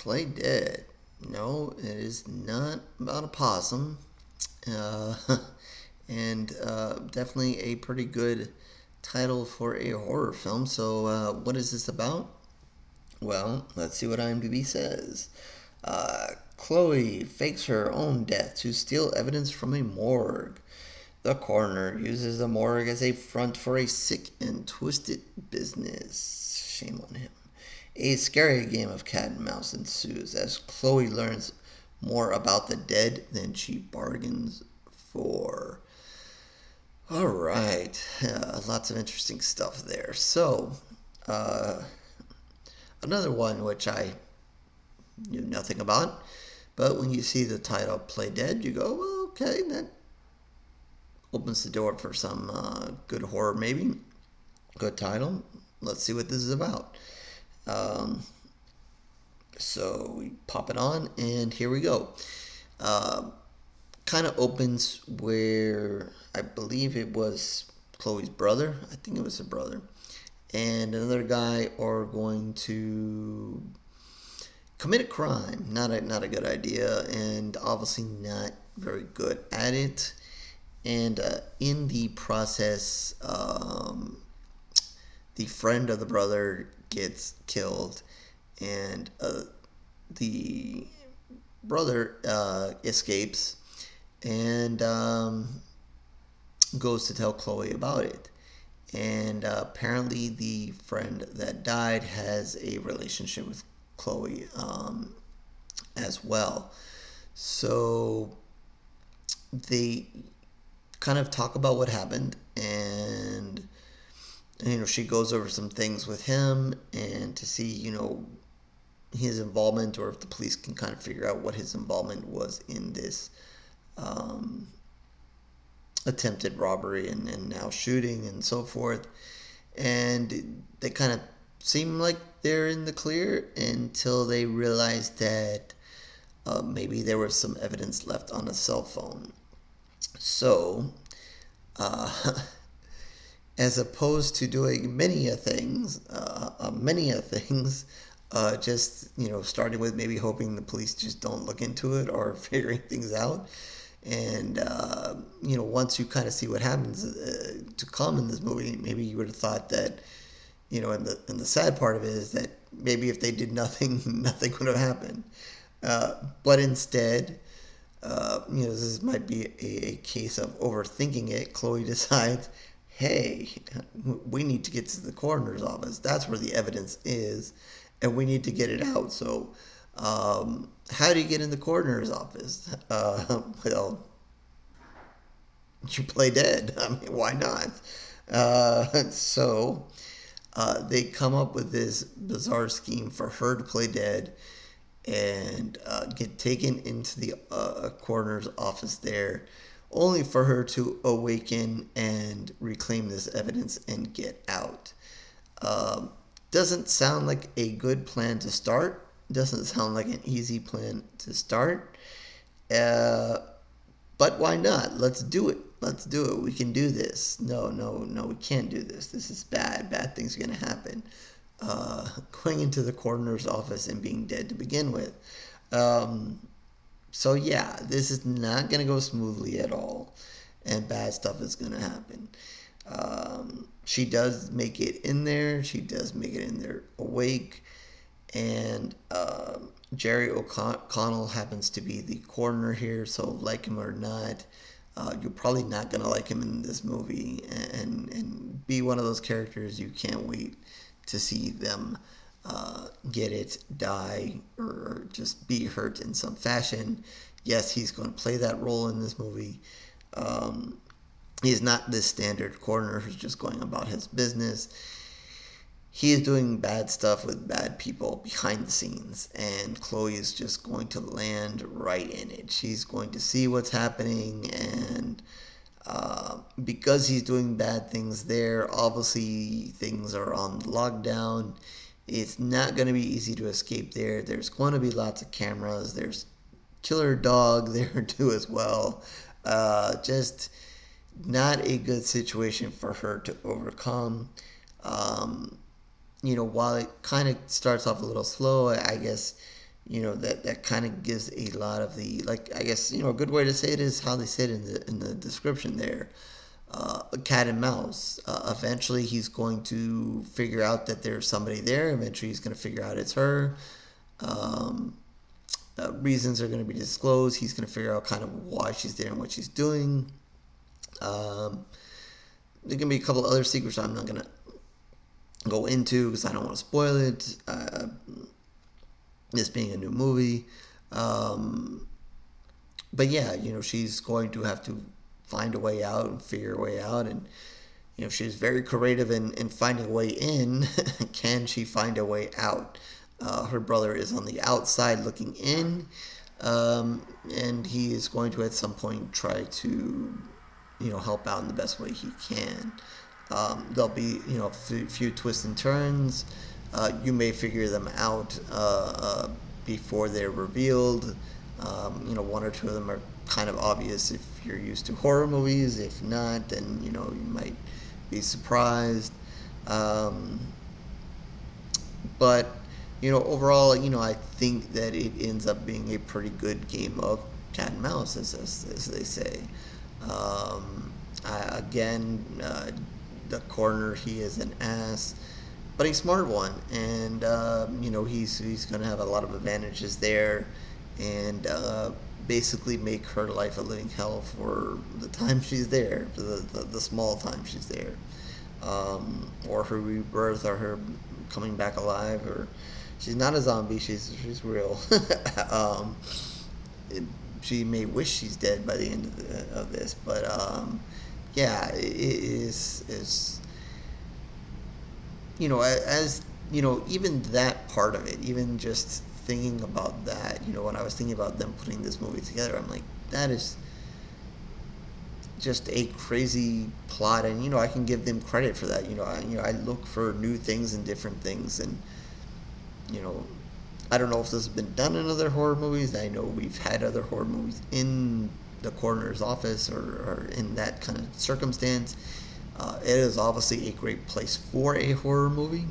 Play Dead. No, it is not about a possum. Uh, and definitely a pretty good title for a horror film. So, what is this about? Well, let's see what IMDb says. Chloe fakes her own death to steal evidence from a morgue. The coroner uses the morgue as a front for a sick and twisted business. Shame on him. A scary game of cat and mouse ensues as Chloe learns more about the dead than she bargains for. All right, lots of interesting stuff there. So, uh, another one which I knew nothing about, but when you see the title Play Dead, you go, well, okay, that opens the door for some good horror, maybe. Good title. Let's see what this is about. Um, so we pop it on, and here we go. Uh, kind of opens where I believe it was Chloe's brother. I think it was her brother. And another guy are going to commit a crime. Not a good idea, and obviously not very good at it. And in the process, the friend of the brother gets killed, and the brother escapes and goes to tell Chloe about it. And apparently, the friend that died has a relationship with Chloe as well. So they kind of talk about what happened, and she goes over some things with him and to see his involvement, or if the police can kind of figure out what his involvement was in this um, attempted robbery and now shooting and so forth. And they kind of seem like they're in the clear until they realize that maybe there was some evidence left on a cell phone. So, uh, as opposed to doing many things, just starting with maybe hoping the police just don't look into it or figuring things out. And once you kind of see what happens to come in this movie, maybe you would have thought that, and the sad part of it is that maybe if they did nothing, nothing would have happened. But instead, this might be a case of overthinking it. Chloe decides, hey, we need to get to the coroner's office. That's where the evidence is, and we need to get it out. So, how do you get in the coroner's office? Well, you play dead. I mean, why not? So they come up with this bizarre scheme for her to play dead and get taken into the coroner's office there, only for her to awaken and reclaim this evidence and get out. Doesn't sound like a good plan to start. Doesn't sound like an easy plan to start. But why not? Let's do it. Let's do it. We can do this. No, we can't do this. This is bad. Bad things are going to happen. Going into the coroner's office and being dead to begin with. So yeah, this is not going to go smoothly at all, and bad stuff is going to happen. She does make it in there. She does make it in there awake, and Jerry O'Connell happens to be the coroner here. So like him or not, you're probably not going to like him in this movie, and be one of those characters you can't wait to see them get it, die, or just be hurt in some fashion. Yes, he's going to play that role in this movie. He's not this standard coroner who's just going about his business. He is doing bad stuff with bad people behind the scenes, and Chloe is just going to land right in it. She's going to see what's happening, and because he's doing bad things there, obviously things are on lockdown. It's not going to be easy to escape there. There's going to be lots of cameras. There's killer dog there too as well. Just not a good situation for her to overcome. While it kind of starts off a little slow, I guess that kind of gives a lot of the, like, I guess, a good way to say it is how they said in the description there. A cat and mouse. Eventually, he's going to figure out that there's somebody there. Eventually, he's going to figure out it's her. Um, Reasons are going to be disclosed. He's going to figure out kind of why she's there and what she's doing. Um, there can be a couple other secrets I'm not going to go into because I don't want to spoil it. This being a new movie. But yeah, she's going to have to find a way out and figure a way out. And, she's very creative in finding a way in. Can she find a way out? Her brother is on the outside looking in. And he is going to at some point try to, help out in the best way he can. There'll be, a few twists and turns. You may figure them out before they're revealed. One or two of them are kind of obvious if you're used to horror movies. If not, then you might be surprised. But overall, I think that it ends up being a pretty good game of cat and mouse, as they say. Again, the coroner, he is an ass, but a smart one, and he's going to have a lot of advantages there, and basically make her life a living hell for the time she's there, for the small time she's there, or her rebirth, or her coming back alive, or she's not a zombie, she's real. She may wish she's dead by the end of this, but yeah, it is as even that part of it, even just thinking about that, when I was thinking about them putting this movie together, I'm like, that is just a crazy plot, and I can give them credit for that. I look for new things and different things, and I don't know if this has been done in other horror movies. I know we've had other horror movies in the coroner's office or in that kind of circumstance. It is obviously a great place for a horror movie.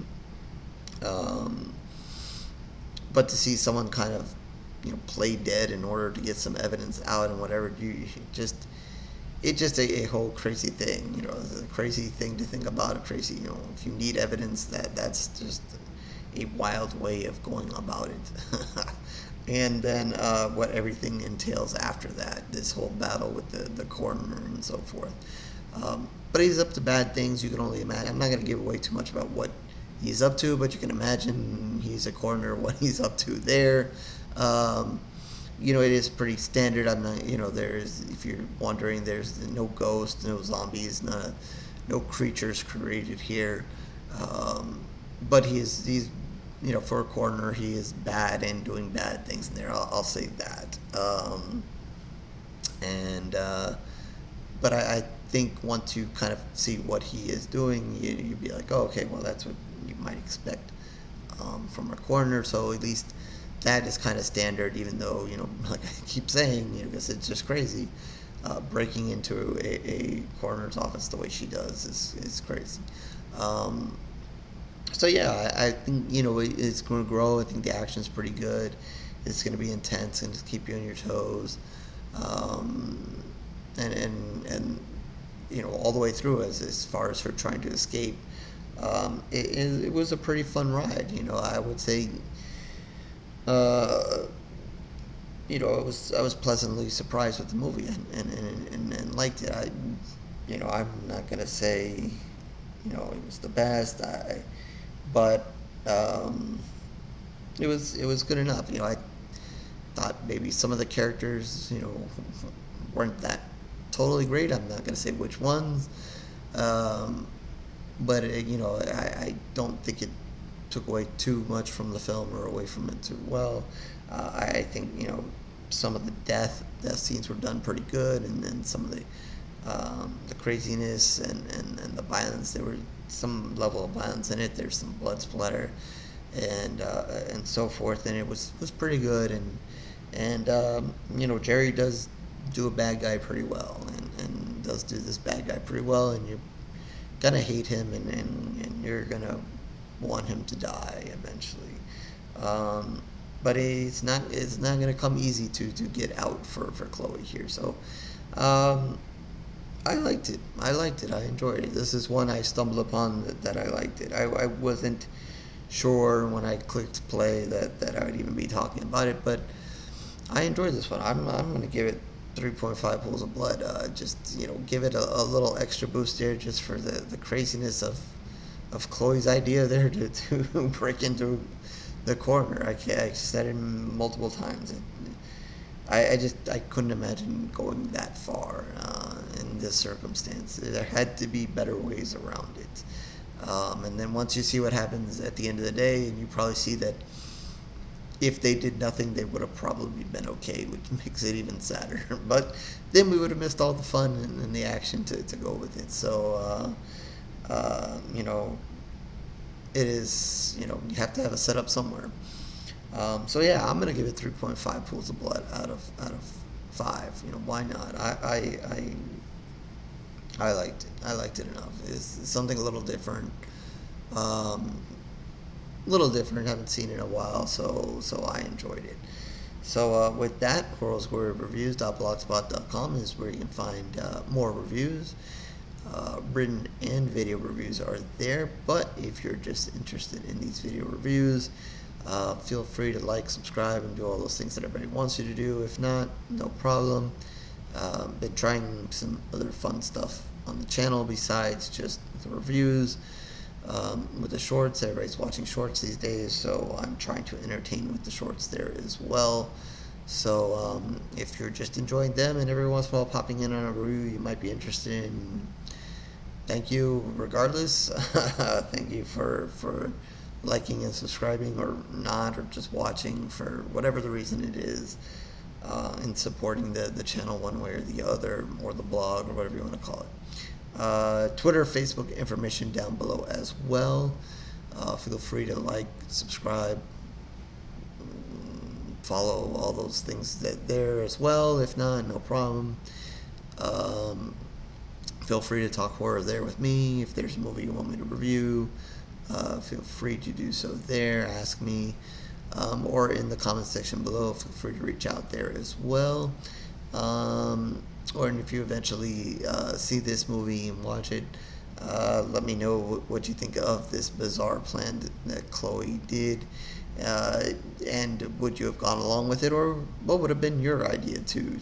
But to see someone kind of, play dead in order to get some evidence out and whatever, it's just a whole crazy thing. It's a crazy thing to think about. A crazy, if you need evidence, that's just a wild way of going about it. And then what everything entails after that, this whole battle with the coroner and so forth. But he's up to bad things. You can only imagine. I'm not going to give away too much about what he's up to, but you can imagine he's a coroner, what he's up to there. It is pretty standard. I'm not, there's, if you're wondering, there's no ghosts, no zombies, no creatures created here. But he's for a coroner, he is bad and doing bad things in there. I'll say that. But I think once you kind of see what he is doing, you'd be like, oh, okay, well, that's what you might expect from a coroner. So at least that is kind of standard, even though, like I keep saying, because it's just crazy. Breaking into a coroner's office the way she does is crazy. So yeah, I think it's going to grow. I think the action's pretty good. It's going to be intense and just keep you on your toes, and all the way through as far as her trying to escape. It was a pretty fun ride. I would say. I was pleasantly surprised with the movie and liked it. I'm not gonna say, it was the best. But it was good enough. I thought maybe some of the characters, weren't that totally great. I'm not gonna say which ones, but I don't think it took away too much from the film or away from it too well. I think some of the death scenes were done pretty good, and then some of the craziness and the violence. There were some level of violence in it. There's some blood splatter and so forth, and it was pretty good. And Jerry does do a bad guy pretty well, and does do this bad guy pretty well, and you're gonna hate him, and you're gonna want him to die eventually. but it's not gonna come easy to get out for Chloe here. So um, I liked it. I liked it. I enjoyed it. This is one I stumbled upon that I liked it. I wasn't sure when I clicked play that I would even be talking about it, but I enjoyed this one. I'm gonna give it 3.5 pools of blood. Just give it a little extra boost there, just for the craziness of Chloe's idea there to break into the coroner. I said it multiple times. I couldn't imagine going that far in this circumstance. There had to be better ways around it. And then once you see what happens at the end of the day, and you probably see that if they did nothing, they would have probably been okay, which makes it even sadder. But then we would have missed all the fun and the action to go with it. So, it is, you have to have a setup somewhere. So yeah, I'm gonna give it 3.5 pools of blood out of 5. Why not? I liked it. I liked it enough. It's something a little different. Um, little different. Haven't seen it in a while, so I enjoyed it. So with that, horrorreviews.blogspot.com is where you can find more reviews. Written and video reviews are there, but if you're just interested in these video reviews, feel free to like, subscribe, and do all those things that everybody wants you to do. If not, no problem. Been trying some other fun stuff on the channel besides just the reviews. With the shorts, everybody's watching shorts these days, so I'm trying to entertain with the shorts there as well. So if you're just enjoying them and every once in a while popping in on a review you might be interested in, thank you regardless. Thank you for liking and subscribing, or not, or just watching, for whatever the reason it is, and supporting the channel one way or the other, or the blog, or whatever you want to call it. Twitter, Facebook information down below as well. Feel free to like, subscribe, follow all those things there as well. If not, no problem. Feel free to talk horror there with me. If there's a movie you want me to review, feel free to do so there. Ask me, or in the comment section below. Feel free to reach out there as well. Or if you eventually see this movie and watch it, let me know what you think of this bizarre plan that Chloe did. And would you have gone along with it, or what would have been your idea to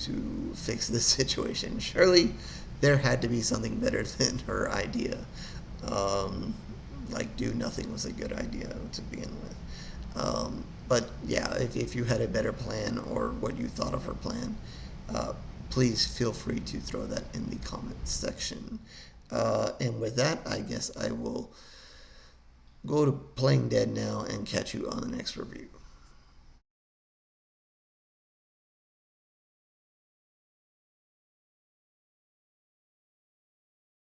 fix this situation? Surely there had to be something better than her idea. Like do nothing was a good idea to begin with. But yeah, if you had a better plan, or what you thought of her plan, please feel free to throw that in the comments section. And with that, I guess I will go to playing dead now and catch you on the next review.